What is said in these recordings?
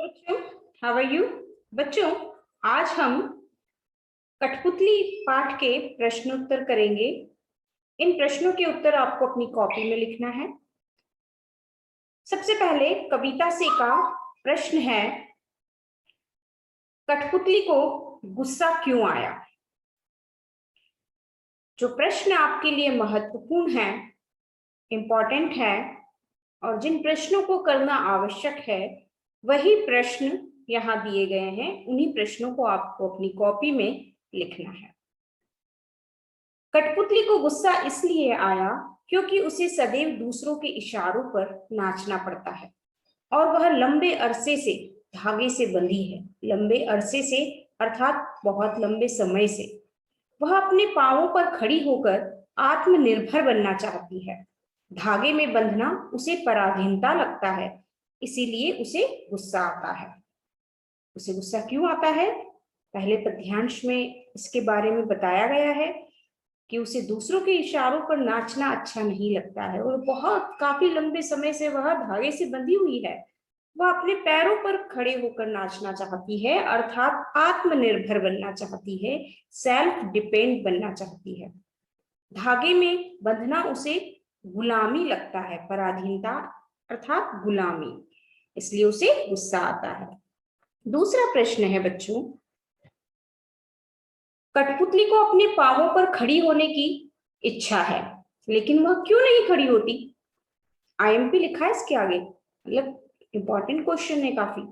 बच्चों, how are you? बच्चों, आज हम कठपुतली पाठ के प्रश्नोत्तर करेंगे। इन प्रश्नों के उत्तर आपको अपनी कॉपी में लिखना है। सबसे पहले कविता से का प्रश्न है, कठपुतली को गुस्सा क्यों आया? जो प्रश्न आपके लिए महत्वपूर्ण है, इंपॉर्टेंट है और जिन प्रश्नों को करना आवश्यक है, वही प्रश्न यहाँ दिए गए हैं। उन्हीं प्रश्नों को आपको अपनी कॉपी में लिखना है। कठपुतली को गुस्सा इसलिए आया क्योंकि उसे सदैव दूसरों के इशारों पर नाचना पड़ता है और वह लंबे अरसे से धागे से बंधी है। लंबे अरसे से अर्थात बहुत लंबे समय से वह अपने पांवों पर खड़ी होकर आत्मनिर्भर बनना चाहती है। धागे में बंधना उसे पराधीनता लगता है, इसीलिए उसे गुस्सा आता है। उसे गुस्सा क्यों आता है? पहले पद्यांश में इसके बारे में बताया गया है कि उसे दूसरों के इशारों पर नाचना अच्छा नहीं लगता है और बहुत काफी लंबे समय से वह धागे से बंधी हुई है। वह अपने पैरों पर खड़े होकर नाचना चाहती है, अर्थात आत्मनिर्भर बनना चाहती है, सेल्फ डिपेंड बनना चाहती है। धागे में बंधना उसे गुलामी लगता है, पराधीनता अर्थात गुलामी, इसलिए उसे गुस्सा आता है। दूसरा प्रश्न है बच्चों, कठपुतली को अपने पांवों पर खड़ी होने की इच्छा है, लेकिन वह क्यों नहीं खड़ी होती? आईएमपी लिखा है इसके आगे, मतलब इंपॉर्टेंट क्वेश्चन है काफी।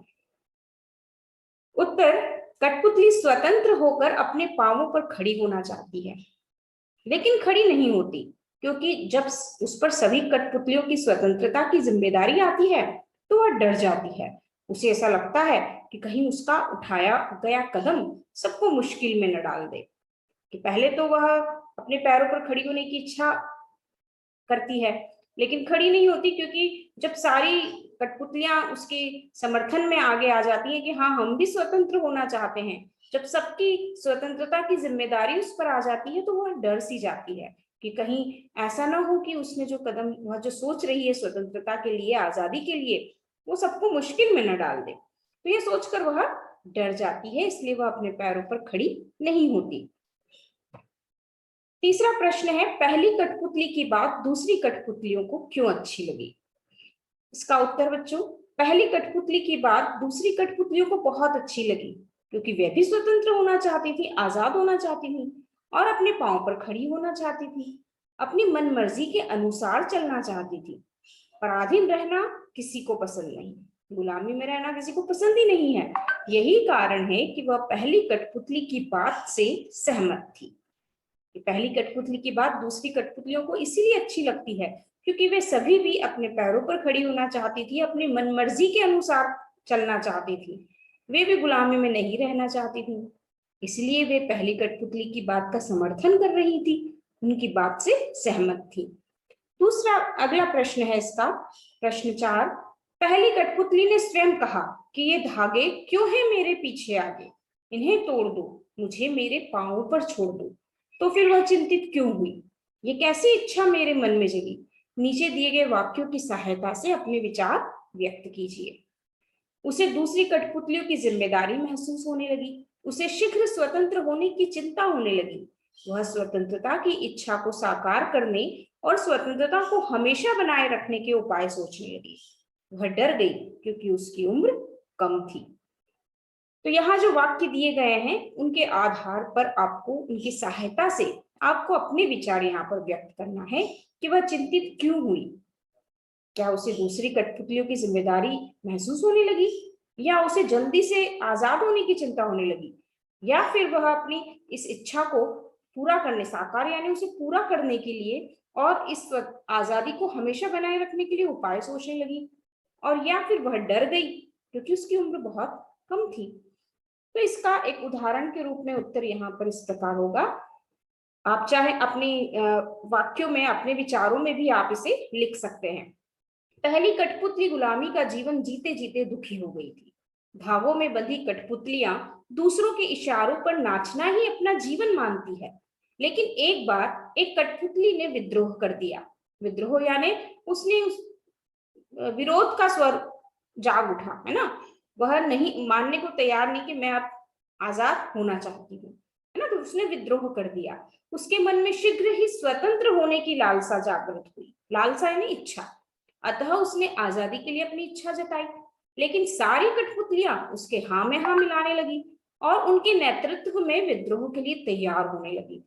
उत्तर, कठपुतली स्वतंत्र होकर अपने पांवों पर खड़ी होना चाहती है, लेकिन खड़ी नहीं होती, क्योंकि जब उस पर सभी कठपुतलियों की स्वतंत्रता की जिम्मेदारी आती है तो वह डर जाती है। उसे ऐसा लगता है कि कहीं उसका उठाया गया कदम सबको मुश्किल में न डाल दे। कि पहले तो वह अपने पैरों पर खड़ी होने की इच्छा करती है, लेकिन खड़ी नहीं होती, क्योंकि जब सारी कठपुतलियां उसके समर्थन में आगे आ जाती हैं कि हाँ हम भी स्वतंत्र होना चाहते हैं, जब सबकी स्वतंत्रता की जिम्मेदारी उस पर आ जाती है तो वह डर सी जाती है कि कहीं ऐसा ना हो कि उसने जो कदम, वह जो सोच रही है स्वतंत्रता के लिए, आजादी के लिए, वो सबको मुश्किल में न डाल दे। तो ये सोचकर वह डर जाती है, इसलिए वह अपने पैरों पर खड़ी नहीं होती। तीसरा प्रश्न है, पहली कठपुतली की बात दूसरी कठपुतलियों को क्यों अच्छी लगी? इसका उत्तर बच्चों, पहली कठपुतली की बात दूसरी कठपुतलियों को बहुत अच्छी लगी, क्योंकि वे भी स्वतंत्र होना चाहती थी, आजाद होना चाहती थी और अपने पांव पर खड़ी होना चाहती थी, अपनी मन मर्जी के अनुसार चलना चाहती थी। पराधीन रहना किसी को पसंद नहीं, गुलामी में रहना किसी को पसंद ही नहीं है। यही कारण है कि वह पहली कठपुतली की बात से सहमत थी। पहली कठपुतली की बात दूसरी कठपुतलियों को इसीलिए अच्छी लगती है क्योंकि वे सभी भी अपने पैरों पर खड़ी होना चाहती थी, अपनी मनमर्जी के अनुसार चलना चाहती थी, वे भी गुलामी में नहीं रहना चाहती थी, इसलिए वे पहली कठपुतली की बात का समर्थन कर रही थी, उनकी बात से सहमत थी। दूसरा अगला प्रश्न है इसका, प्रश्न 4, पहली कठपुतली ने स्वयं कहा कि ये धागे क्यों है मेरे पीछे आगे, इन्हें तोड़ दो, मुझे मेरे पांवों पर छोड़ दो। तो फिर वह चिंतित क्यों हुई? ये कैसी इच्छा मेरे मन में जगी? नीचे दिए गए वाक्यों की सहायता से अपने विचार व्यक्त कीजिए। उसे दूसरी कठपुतलियों की जिम्मेदारी महसूस होने लगी, उसे शीघ्र स्वतंत्र होने की चिंता होने लगी। वह स्वतंत्रता की इच्छा को साकार करने और स्वतंत्रता को हमेशा बनाए रखने के उपाय सोचने लगी। वह डर गई क्योंकि उसकी उम्र कम थी। तो यहाँ जो वाक्य दिए गए हैं उनके आधार पर आपको, उनकी सहायता से आपको अपने विचार यहाँ पर व्यक्त करना है कि वह चिंतित क्यों हुई। क्या उसे दूसरी कठपुतलियों की जिम्मेदारी महसूस होने लगी, या उसे जल्दी से आजाद होने की चिंता होने लगी, या फिर वह अपनी इस इच्छा को पूरा करने, साकार यानी उसे पूरा करने के लिए और इस आजादी को हमेशा बनाए रखने के लिए उपाय सोचने लगी, और या फिर वह डर गई क्योंकि उसकी उम्र बहुत कम थी। तो इसका एक उदाहरण के रूप में उत्तर यहाँ पर इस प्रकार होगा। आप चाहे अपनी वाक्यों में, अपने विचारों में भी आप इसे लिख सकते हैं। पहली कठपुतली गुलामी का जीवन जीते जीते दुखी हो गई थी। धागों में बंधी कठपुतलियां दूसरों के इशारों पर नाचना ही अपना जीवन मानती है, लेकिन एक बार एक कठपुतली ने विद्रोह कर दिया। विद्रोह यानी उसने उस विरोध का स्वर जाग उठा, है ना। वह नहीं मानने को तैयार नहीं कि मैं अब आजाद होना चाहती हूँ, है ना। तो उसने विद्रोह कर दिया। उसके मन में शीघ्र ही स्वतंत्र होने की लालसा जागृत हुई। लालसा यानी इच्छा। अतः उसने आजादी के लिए अपनी इच्छा जताई। लेकिन सारी कठपुतलियां उसके हाँ में हाँ मिलाने लगी और उनके नेतृत्व में विद्रोह के लिए तैयार होने लगी।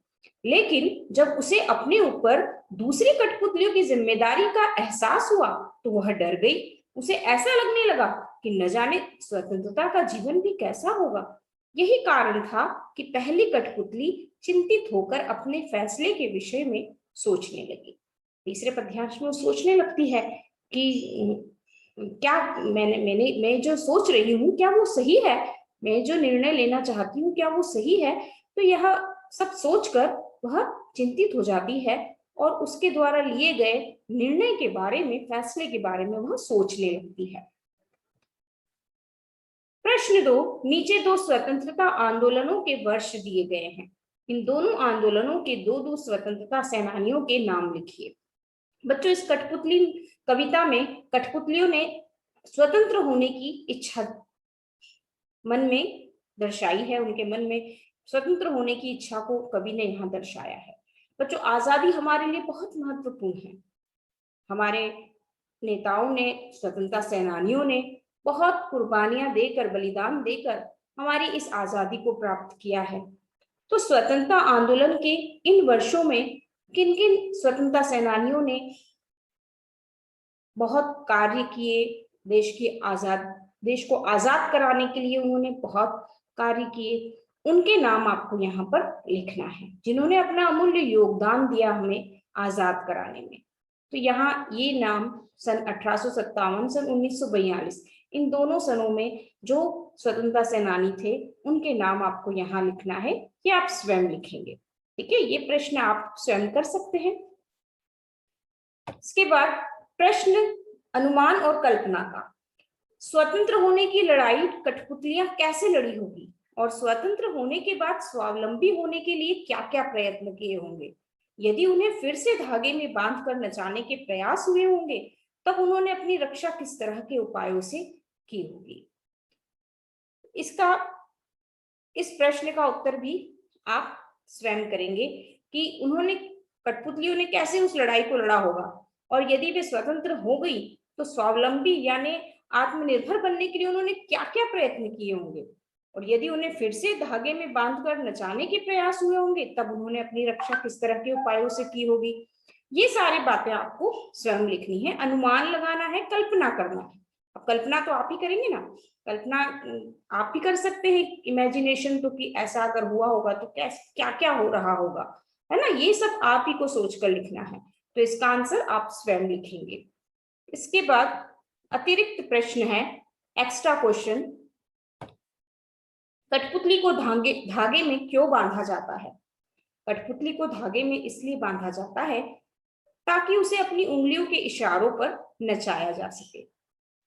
लेकिन जब उसे अपने ऊपर दूसरी कठपुतलियों की जिम्मेदारी का एहसास हुआ तो वह डर गई। उसे ऐसा लगने लगा कि न जाने स्वतंत्रता का जीवन भी कैसा होगा। यही कारण था कि पहली कठपुतली चिंतित होकर अपने फैसले के विषय में सोचने लगी। तीसरे पद्यांश में वो सोचने लगती है कि क्या मैं जो सोच रही हूँ क्या वो सही है, मैं जो निर्णय लेना चाहती हूँ क्या वो सही है। तो यह सब सोचकर वह चिंतित हो जाती है और उसके द्वारा लिए गए निर्णय के बारे में, फैसले के बारे में वह सोचने लगती है। प्रश्न 2, नीचे दो स्वतंत्रता आंदोलनों के वर्ष दिए गए हैं। इन दोनों आंदोलनों के दो स्वतंत्रता सेनानियों के नाम लिखिए। बच्चों, इस कठपुतली कविता में कठपुतलियों ने स्वतंत्र होने की इच्छा मन में दर्शाई है। उनके मन में स्वतंत्र होने की इच्छा को कवि ने यहाँ दर्शाया है। बच्चों, आजादी हमारे लिए बहुत महत्वपूर्ण है। हमारे नेताओं ने, स्वतंत्रता सेनानियों ने बहुत कुर्बानियां देकर, बलिदान देकर हमारी इस आजादी को प्राप्त किया है। तो स्वतंत्रता आंदोलन के इन वर्षों में किन किन स्वतंत्रता सेनानियों ने बहुत कार्य किए, देश को आजाद कराने के लिए उन्होंने बहुत कार्य किए, उनके नाम आपको यहाँ पर लिखना है, जिन्होंने अपना अमूल्य योगदान दिया हमें आजाद कराने में। तो यहाँ ये नाम सन 1857, सन 1942, इन दोनों सनों में जो स्वतंत्रता सेनानी थे उनके नाम आपको यहाँ लिखना है। ये आप स्वयं लिखेंगे, ठीक है। ये प्रश्न आप स्वयं कर सकते हैं। इसके बाद प्रश्न अनुमान और कल्पना का। स्वतंत्र होने की लड़ाई कठपुतलियां कैसे लड़ी होगी और स्वतंत्र होने के बाद स्वावलंबी होने के लिए क्या क्या प्रयत्न किए होंगे। यदि उन्हें फिर से धागे में बांधकर नचाने के प्रयास हुए होंगे तब उन्होंने अपनी रक्षा किस तरह के उपायों से की होगी। इस प्रश्न का उत्तर भी आप स्वयं करेंगे कि उन्होंने, कठपुतलियों ने कैसे उस लड़ाई को लड़ा होगा और यदि वे स्वतंत्र हो गई तो स्वावलंबी यानी आत्मनिर्भर बनने के लिए उन्होंने क्या क्या प्रयत्न किए होंगे, और यदि उन्हें फिर से धागे में बांधकर नचाने के प्रयास हुए होंगे तब उन्होंने अपनी रक्षा किस तरह के उपायों से की होगी। ये सारी बातें आपको स्वयं लिखनी है, अनुमान लगाना है, कल्पना करना है। अब कल्पना तो आप ही करेंगे ना, कल्पना आप ही कर सकते हैं, इमेजिनेशन तो कि ऐसा अगर हुआ होगा तो कैसे क्या क्या हो रहा होगा, है ना। ये सब आप ही को सोचकर लिखना है, तो इसका आंसर आप स्वयं लिखेंगे। इसके बाद अतिरिक्त प्रश्न है, एक्स्ट्रा क्वेश्चन। कठपुतली को धागे में क्यों बांधा जाता है। कठपुतली को धागे में इसलिए बांधा जाता है ताकि उसे अपनी उंगलियों के इशारों पर नचाया जा सके।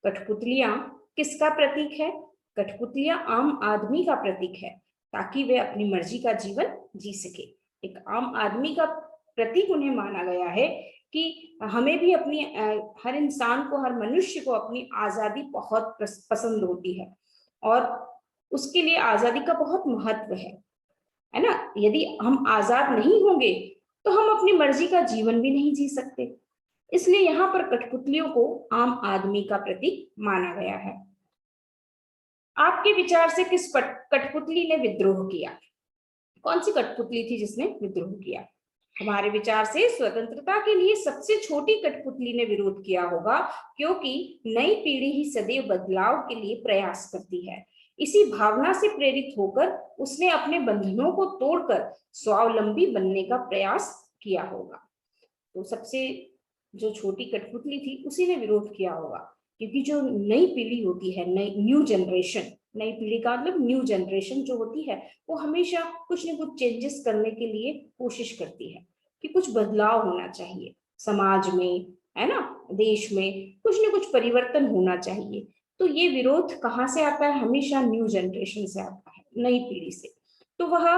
कठपुतलियां किसका प्रतीक है। कठपुतलियां आम आदमी का प्रतीक है, ताकि वे अपनी मर्जी का जीवन जी सके। एक आम आदमी का प्रतीक उन्हें माना गया है कि हमें भी अपनी, हर इंसान को, हर मनुष्य को अपनी आजादी बहुत पसंद होती है और उसके लिए आजादी का बहुत महत्व है ना। यदि हम आजाद नहीं होंगे तो हम अपनी मर्जी का जीवन भी नहीं जी सकते। इसलिए यहाँ पर कठपुतलियों को आम आदमी का प्रतीक माना गया है। आपके विचार से किस कठपुतली ने विद्रोह किया। कौन सी कठपुतली थी जिसने विद्रोह किया। हमारे विचार से स्वतंत्रता के लिए सबसे छोटी कठपुतली ने विरोध किया होगा, क्योंकि नई पीढ़ी ही सदैव बदलाव के लिए प्रयास करती है। इसी भावना से प्रेरित होकर उसने अपने बंधनों को तोड़कर स्वावलंबी बनने का प्रयास किया होगा। तो सबसे जो छोटी कठपुतली थी उसी ने विरोध किया होगा, क्योंकि जो नई पीढ़ी होती है, न्यू जनरेशन, नई पीढ़ी का मतलब न्यू जनरेशन जो होती है वो हमेशा कुछ न कुछ चेंजेस करने के लिए कोशिश करती है कि कुछ बदलाव होना चाहिए समाज में, है ना, देश में कुछ न कुछ परिवर्तन होना चाहिए। तो ये विरोध कहाँ से आता है, हमेशा न्यू जनरेशन से आता है, नई पीढ़ी से। तो वह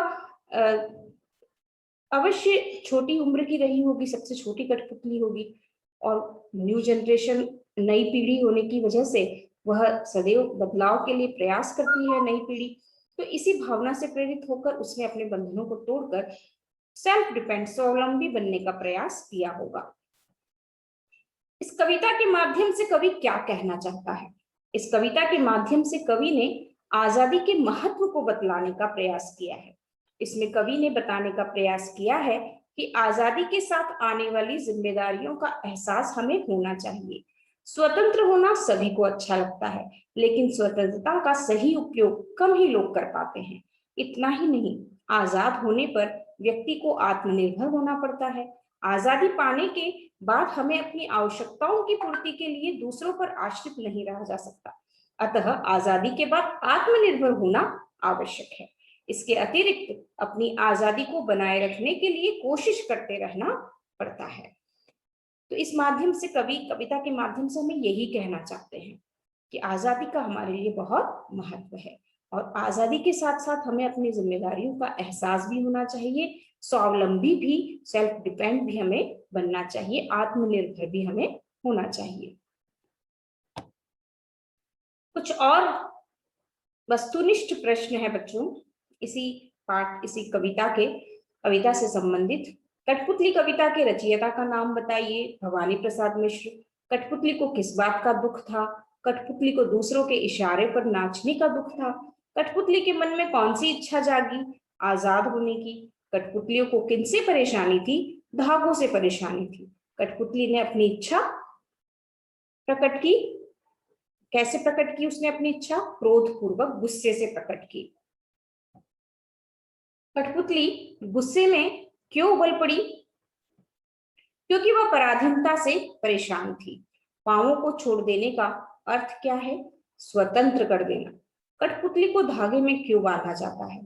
अवश्य छोटी उम्र की रही होगी, सबसे छोटी कठपुतली होगी, और न्यू जनरेशन, नई पीढ़ी होने की वजह से वह सदैव बदलाव के लिए प्रयास करती है नई पीढ़ी। तो इसी भावना से प्रेरित होकर उसने अपने बंधनों को तोड़कर सेल्फ डिपेंड, स्वावलंबी बनने का प्रयास किया होगा। इस कविता के माध्यम से कवि क्या कहना चाहता है? इस कविता के माध्यम से कवि ने आजादी के महत्व को बतलाने का प्रयास किया है। इसमें कवि ने बताने का प्रयास किया है कि आजादी के साथ आने वाली जिम्मेदारियों का एहसास हमें होना चाहिए। स्वतंत्र होना सभी को अच्छा लगता है, लेकिन स्वतंत्रता का सही उपयोग कम ही लोग कर पाते हैं। इतना ही नहीं, आजाद होने पर व्यक्ति को आत्मनिर्भर होना पड़ता है। आजादी पाने के बाद हमें अपनी आवश्यकताओं की पूर्ति के लिए दूसरों पर आश्रित नहीं रहा जा सकता। अतः आजादी के बाद आत्मनिर्भर होना आवश्यक है। इसके अतिरिक्त अपनी आजादी को बनाए रखने के लिए कोशिश करते रहना पड़ता है। तो इस माध्यम से कवि कविता के माध्यम से हमें यही कहना चाहते हैं कि आजादी का हमारे लिए बहुत महत्व है और आजादी के साथ साथ हमें अपनी जिम्मेदारियों का एहसास भी होना चाहिए, स्वावलंबी भी, सेल्फ डिपेंड भी हमें बनना चाहिए, आत्मनिर्भर भी हमें होना चाहिए। कुछ और वस्तुनिष्ठ प्रश्न है बच्चों इसी कविता से संबंधित। कठपुतली कविता के रचयिता का नाम बताइए। भवानी प्रसाद मिश्र। कठपुतली को किस बात का दुख था? कठपुतली को दूसरों के इशारे पर नाचने का दुख था। कठपुतली के मन में कौन सी इच्छा जागी? आजाद होने की। कठपुतलियों को किनसे परेशानी थी? धागों से परेशानी थी। कठपुतली ने अपनी इच्छा प्रकट की। कैसे प्रकट की उसने अपनी इच्छा? क्रोधपूर्वक, गुस्से से प्रकट की। कठपुतली गुस्से में क्यों उबल पड़ी? क्योंकि वह पराधीनता से परेशान थी। पांवों को छोड़ देने का अर्थ क्या है? स्वतंत्र कर देना। कठपुतली को धागे में क्यों बांधा जाता है?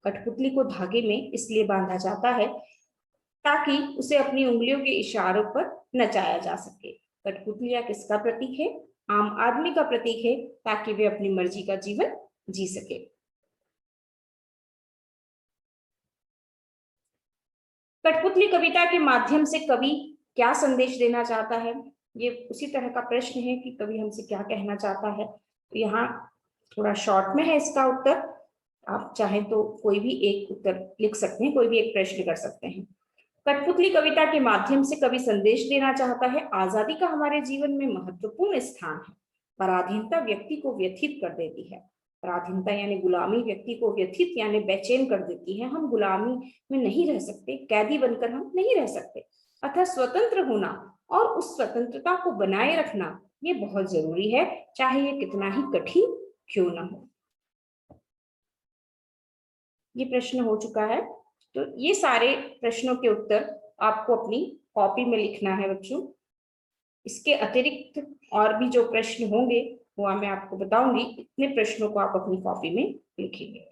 कठपुतली को धागे में इसलिए बांधा जाता है ताकि उसे अपनी उंगलियों के इशारों पर नचाया जा सके। कठपुतलियां किसका प्रतीक है? आम आदमी का प्रतीक है, ताकि वे अपनी मर्जी का जीवन जी सके। कठपुतली कविता के माध्यम से कवि क्या संदेश देना चाहता है? ये उसी तरह का प्रश्न है कि कवि हमसे क्या कहना चाहता है। तो यहाँ थोड़ा शॉर्ट में है इसका उत्तर। आप चाहें तो कोई भी एक उत्तर लिख सकते हैं, कोई भी एक प्रश्न कर सकते हैं। कठपुतली कविता के माध्यम से कवि संदेश देना चाहता है, आजादी का हमारे जीवन में महत्वपूर्ण स्थान है। पराधीनता व्यक्ति को व्यथित कर देती है। पराधीनता यानी गुलामी व्यक्ति को व्यथित यानी बेचैन कर देती है। हम गुलामी में नहीं रह सकते, कैदी बनकर हम नहीं रह सकते। अतः स्वतंत्र होना और उस स्वतंत्रता को बनाए रखना ये बहुत जरूरी है, चाहे ये कितना ही कठिन क्यों ना हो। ये प्रश्न हो चुका है। तो ये सारे प्रश्नों के उत्तर आपको अपनी कॉपी में लिखना है बच्चों। इसके अतिरिक्त और भी जो प्रश्न होंगे वो मैं आपको बताऊंगी। इतने प्रश्नों को आप अपनी कॉपी में लिखेंगे।